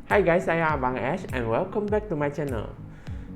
Hai guys, saya Abang Ash and welcome back to my channel.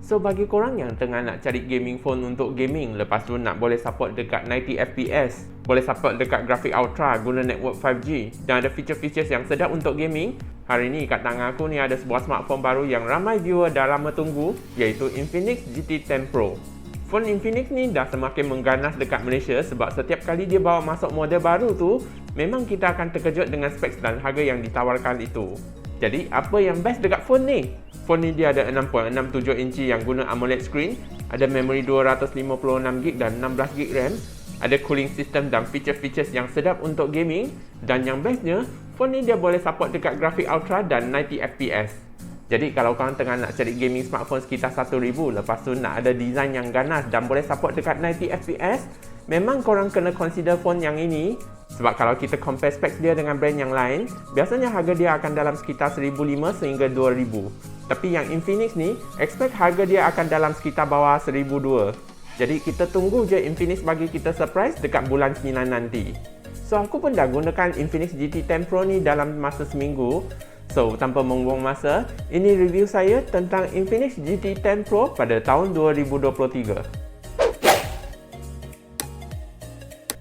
So bagi korang yang tengah nak cari gaming phone untuk gaming, lepas tu nak boleh support dekat 90fps, boleh support dekat grafik ultra guna network 5G dan ada feature-features yang sedap untuk gaming, hari ni kat tangan aku ni ada sebuah smartphone baru yang ramai viewer dah lama tunggu, iaitu Infinix GT10 Pro. Phone Infinix ni dah semakin mengganas dekat Malaysia sebab setiap kali dia bawa masuk model baru tu, memang kita akan terkejut dengan specs dan harga yang ditawarkan itu. Jadi, apa yang best dekat phone ni? Phone ni dia ada 6.67 inci yang guna AMOLED screen, ada memori 256GB dan 16GB RAM, ada cooling system dan feature-features yang sedap untuk gaming, dan yang bestnya, phone ni dia boleh support dekat grafik ultra dan 90fps. Jadi, kalau korang tengah nak cari gaming smartphone sekitar 1000, lepas tu nak ada design yang ganas dan boleh support dekat 90fps, memang korang kena consider phone yang ini. Sebab kalau kita compare specs dia dengan brand yang lain, biasanya harga dia akan dalam sekitar 1500 sehingga 2000. Tapi yang Infinix ni, expect harga dia akan dalam sekitar bawah 1200. Jadi kita tunggu je Infinix bagi kita surprise dekat bulan 9 nanti. So aku pun dah gunakan Infinix GT10 Pro ni dalam masa seminggu. So tanpa membuang masa, ini review saya tentang Infinix GT10 Pro pada tahun 2023.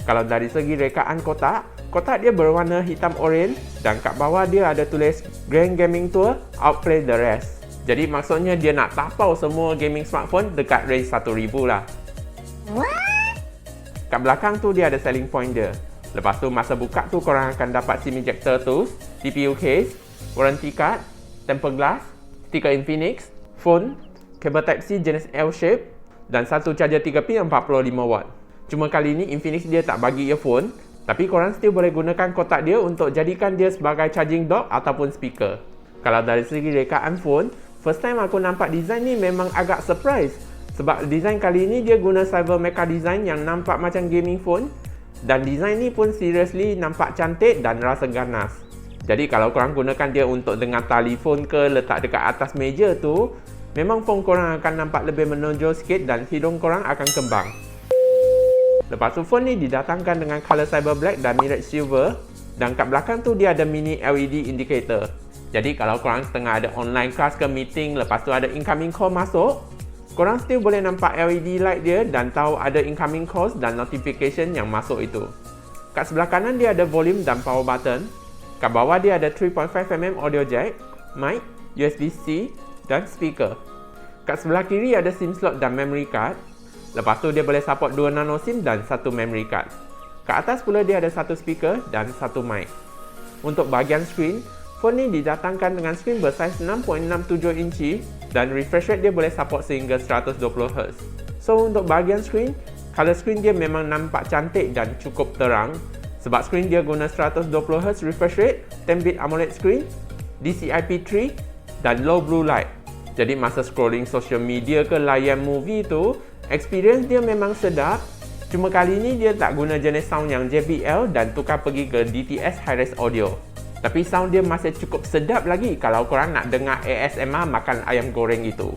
Kalau dari segi rekaan kotak dia berwarna hitam oranye dan kat bawah dia ada tulis Grand Gaming Tour Outplay the Rest. Jadi maksudnya dia nak tapau semua gaming smartphone dekat range 1000 lah. Kat belakang tu dia ada selling point dia. Lepas tu masa buka tu korang akan dapat SIM ejector tools, CPU case, warranty card, tempered glass, stiker Infinix, phone, kabel Type-C jenis L-shape dan satu charger 3 pin 45W. Cuma kali ni Infinix dia tak bagi earphone, tapi korang still boleh gunakan kotak dia untuk jadikan dia sebagai charging dock ataupun speaker. Kalau dari segi rekaan phone, first time aku nampak design ni memang agak surprise. Sebab design kali ni dia guna Cyber Mecha design yang nampak macam gaming phone. Dan design ni pun seriously nampak cantik dan rasa ganas. Jadi kalau korang gunakan dia untuk dengar telefon ke letak dekat atas meja tu, memang phone korang akan nampak lebih menonjol sikit dan hidung korang akan kembang. Lepas tu phone ni didatangkan dengan color cyber black dan mirror silver, dan kat belakang tu dia ada mini LED indicator. Jadi kalau korang tengah ada online class ke meeting, lepas tu ada incoming call masuk, korang still boleh nampak LED light dia dan tahu ada incoming calls dan notification yang masuk itu. Kat sebelah kanan dia ada volume dan power button. Kat bawah dia ada 3.5mm audio jack, mic, USB-C dan speaker. Kat sebelah kiri ada SIM slot dan memory card. Lepas tu dia boleh support 2 nano SIM dan 1 memory card. Kat atas pula dia ada 1 speaker dan 1 mic. Untuk bahagian skrin, phone ni didatangkan dengan skrin bersaiz 6.67 inci dan refresh rate dia boleh support sehingga 120Hz. So untuk bahagian skrin, color skrin dia memang nampak cantik dan cukup terang. Sebab skrin dia guna 120Hz refresh rate, 10-bit AMOLED screen, DCI-P3 dan low blue light. Jadi masa scrolling social media ke layan movie tu, experience dia memang sedap. Cuma kali ni dia tak guna jenis sound yang JBL dan tukar pergi ke DTS high-res audio. Tapi sound dia masih cukup sedap lagi kalau korang nak dengar ASMR makan ayam goreng itu.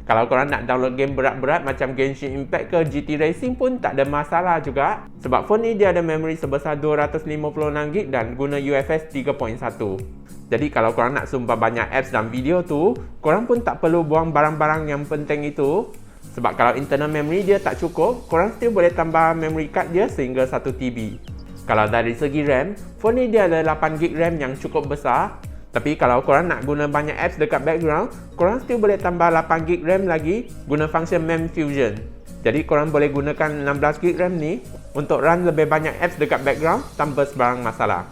Kalau korang nak download game berat-berat macam Genshin Impact ke GT Racing pun tak ada masalah juga. Sebab phone ni dia ada memori sebesar 256GB dan guna UFS 3.1. Jadi kalau korang nak sumpah banyak apps dan video tu, korang pun tak perlu buang barang-barang yang penting itu. Sebab kalau internal memory dia tak cukup, korang still boleh tambah memory card dia sehingga 1TB. Kalau dari segi RAM, phone ni dia ada 8GB RAM yang cukup besar. Tapi kalau korang nak guna banyak apps dekat background, korang still boleh tambah 8GB RAM lagi guna function MEM Fusion. Jadi korang boleh gunakan 16GB RAM ni untuk run lebih banyak apps dekat background tanpa sebarang masalah.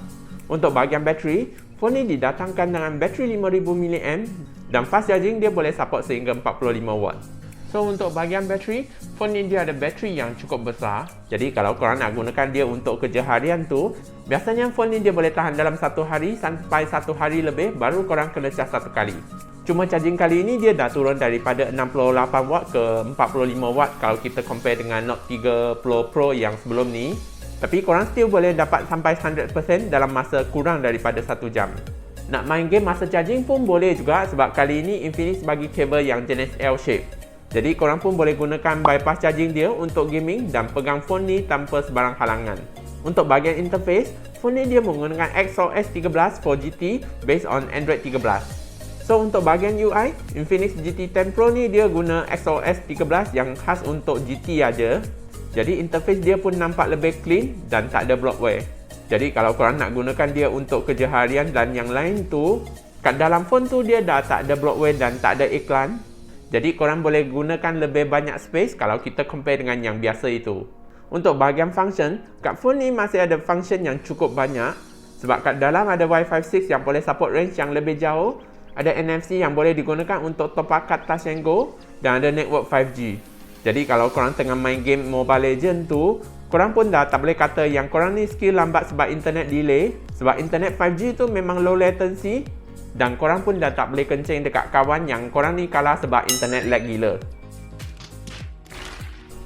Untuk bahagian bateri, phone ni didatangkan dengan bateri 5000mAh dan fast charging dia boleh support sehingga 45W. So untuk bahagian bateri, phone ni dia ada bateri yang cukup besar. Jadi kalau korang nak gunakan dia untuk kerja harian tu, biasanya phone ni dia boleh tahan dalam 1 hari sampai 1 hari lebih baru korang kena cas 1 kali. Cuma charging kali ini dia dah turun daripada 68W ke 45W kalau kita compare dengan Note 30 Pro yang sebelum ni. Tapi korang still boleh dapat sampai 100% dalam masa kurang daripada 1 jam. Nak main game masa charging pun boleh juga sebab kali ini Infinix bagi kabel yang jenis L-shape. Jadi korang pun boleh gunakan bypass charging dia untuk gaming dan pegang phone ni tanpa sebarang halangan. Untuk bahagian interface, phone ni dia menggunakan XOS 13 for GT based on Android 13. So untuk bahagian UI, Infinix GT 10 Pro ni dia guna XOS 13 yang khas untuk GT aja. Jadi interface dia pun nampak lebih clean dan tak ada bloatware. Jadi kalau korang nak gunakan dia untuk kerja harian dan yang lain tu, kat dalam phone tu dia dah tak ada bloatware dan tak ada iklan. Jadi korang boleh gunakan lebih banyak space kalau kita compare dengan yang biasa itu. Untuk bahagian function, kat phone ni masih ada function yang cukup banyak. Sebab kat dalam ada Wi-Fi 6 yang boleh support range yang lebih jauh, ada NFC yang boleh digunakan untuk top up kat Touch and Go, dan ada network 5G. Jadi kalau korang tengah main game Mobile Legends tu, korang pun dah tak boleh kata yang korang ni skill lambat sebab internet delay. Sebab internet 5G tu memang low latency, dan korang pun dah tak boleh kencing dekat kawan yang korang ni kalah sebab internet lag gila.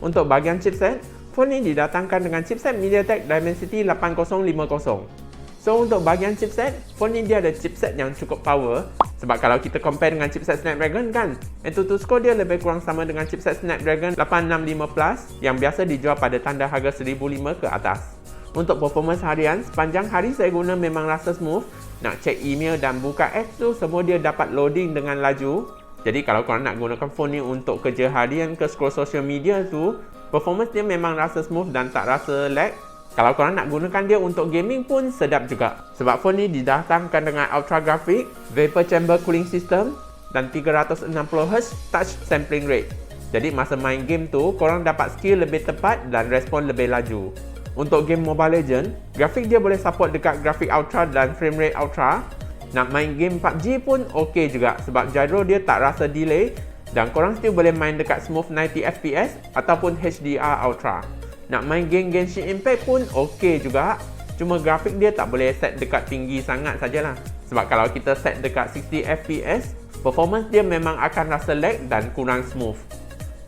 Untuk bahagian chipset, phone ni didatangkan dengan chipset MediaTek Dimensity 8050. So untuk bahagian chipset, phone ni dia ada chipset yang cukup power. Sebab kalau kita compare dengan chipset Snapdragon kan, AnTuTu score dia lebih kurang sama dengan chipset Snapdragon 865 Plus yang biasa dijual pada tanda harga 1005 ke atas. Untuk performance harian, sepanjang hari saya guna memang rasa smooth. Nak cek email dan buka apps tu, semua dia dapat loading dengan laju. Jadi kalau korang nak gunakan phone ni untuk kerja harian ke scroll social media tu, performance dia memang rasa smooth dan tak rasa lag. Kalau korang nak gunakan dia untuk gaming pun sedap juga. Sebab phone ni didatangkan dengan Ultra Graphic, Vapor Chamber Cooling System dan 360Hz Touch Sampling Rate. Jadi masa main game tu, korang dapat skill lebih tepat dan respon lebih laju. Untuk game Mobile Legends, grafik dia boleh support dekat grafik Ultra dan frame rate Ultra. Nak main game PUBG pun ok juga sebab gyro dia tak rasa delay dan korang still boleh main dekat smooth 90fps ataupun HDR Ultra. Nak main game Genshin Impact pun ok juga, cuma grafik dia tak boleh set dekat tinggi sangat sajalah. Sebab kalau kita set dekat 60fps, performance dia memang akan rasa lag dan kurang smooth.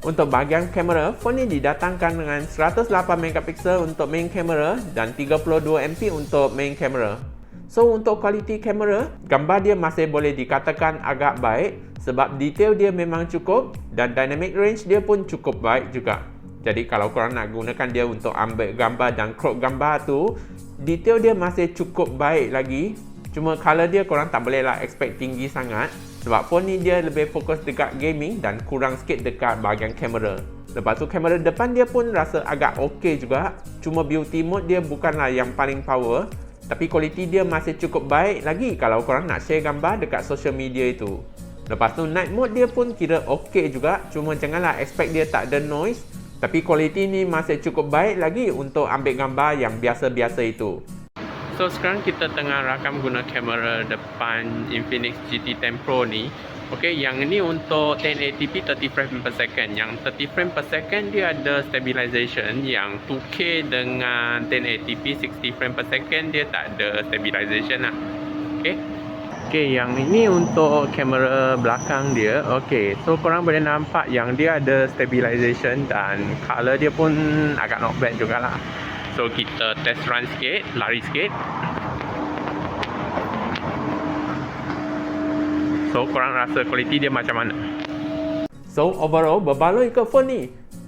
Untuk bahagian kamera, phone ni didatangkan dengan 108MP untuk main kamera dan 32MP untuk main kamera. So untuk kualiti kamera, gambar dia masih boleh dikatakan agak baik sebab detail dia memang cukup dan dynamic range dia pun cukup baik juga. Jadi kalau korang nak gunakan dia untuk ambil gambar dan crop gambar tu, detail dia masih cukup baik lagi. Cuma color dia korang tak boleh lah expect tinggi sangat. Sebab phone ni dia lebih fokus dekat gaming dan kurang sikit dekat bahagian kamera. Lepas tu kamera depan dia pun rasa agak ok juga. Cuma beauty mode dia bukanlah yang paling power. Tapi kualiti dia masih cukup baik lagi kalau korang nak share gambar dekat social media itu. Lepas tu night mode dia pun kira ok juga. Cuma janganlah expect dia tak ada noise. Tapi kualiti ni masih cukup baik lagi untuk ambil gambar yang biasa-biasa itu. So sekarang kita tengah rakam guna kamera depan Infinix GT 10 Pro ni. Okay, yang ni untuk 1080p 30 frame per second. Yang 30 frame per second dia ada stabilization. Yang 2K dengan 1080p 60 frame per second dia tak ada stabilization lah. Okay, yang ini untuk kamera belakang dia. Okay, so korang boleh nampak yang dia ada stabilization dan color dia pun agak not bad jugalah. So kita test run sikit, lari sikit. So korang rasa kualiti dia macam mana? So overall berbaloi ke phone ni?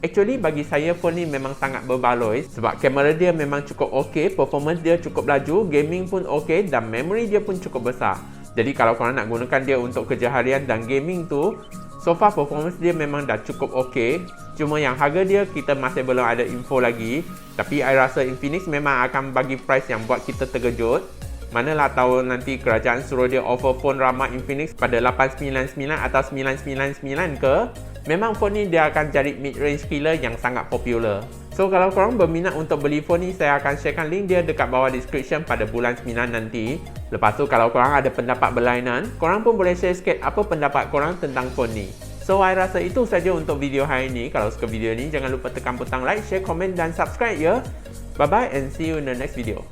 Actually bagi saya phone ni memang sangat berbaloi sebab kamera dia memang cukup ok, performance dia cukup laju, gaming pun ok dan memory dia pun cukup besar. Jadi kalau korang nak gunakan dia untuk kerja harian dan gaming tu, so far performance dia memang dah cukup ok. Cuma yang harga dia kita masih belum ada info lagi. Tapi I rasa Infinix memang akan bagi price yang buat kita terkejut. Manalah tahu nanti kerajaan suruh dia offer phone ramah Infinix pada 899 atau 999 ke. Memang phone ni dia akan jadi mid-range killer yang sangat popular. So kalau korang berminat untuk beli phone ni, saya akan sharekan link dia dekat bawah description pada bulan 9 nanti. Lepas tu kalau korang ada pendapat berlainan, korang pun boleh share sikit apa pendapat korang tentang phone ni. So, I rasa itu saja untuk video hari ini. Kalau suka video ni, jangan lupa tekan butang like, share, komen dan subscribe ya. Bye-bye and see you in the next video.